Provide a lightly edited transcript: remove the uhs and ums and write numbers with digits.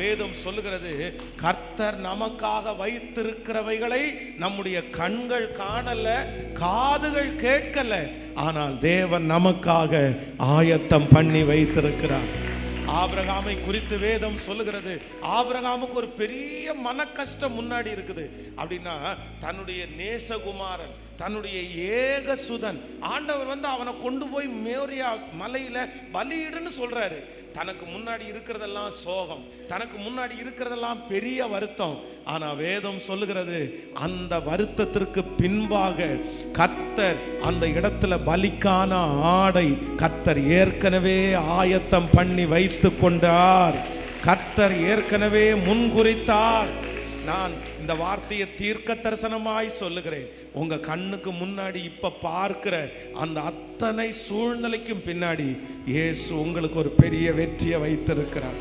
வேதம் சொல்லுகிறது, கர்த்தர் நமக்காக வைத்திருக்கிறவைகளை நம்முடைய கண்கள் காணல, காதுகள் கேட்கல, ஆனால் தேவன் நமக்காக ஆயத்தம் பண்ணி வைத்திருக்கிறார். ஆபிரகாமை குறித்து வேதம் சொல்லுகிறது, ஆபிரகாமுக்கு ஒரு பெரிய மன கஷ்டம் முன்னாடி இருக்குது. அப்படின்னா தன்னுடைய நேசகுமாரன், தன்னுடைய ஏகசுதன், ஆண்டவர் அவனை கொண்டு போய் மோரியா மலையில பலியிடுன்னு சொல்றாரு. தனக்கு முன்னாடி இருக்கிறதெல்லாம் சோகம், தனக்கு முன்னாடி இருக்கிறதெல்லாம் பெரிய வருத்தம். ஆனா வேதம் சொல்லுகிறது, அந்த வருத்தத்திற்கு பின்பாக கர்த்தர் அந்த இடத்துல பலிக்கான ஆடை கர்த்தர் ஏற்கனவே ஆயத்தம் பண்ணி வைத்து கொண்டார். கர்த்தர் ஏற்கனவே முன்குறித்தார். நான் இந்த வார்த்தையை தீர்க்க தரிசனமாய் சொல்லுகிறேன். உங்க கண்ணுக்கு முன்னாடி இப்ப பார்க்கிற அந்த அத்தனை சூழ்நிலைக்கும் பின்னாடி இயேசு உங்களுக்கு ஒரு பெரிய வெற்றியை வைத்திருக்கிறார்.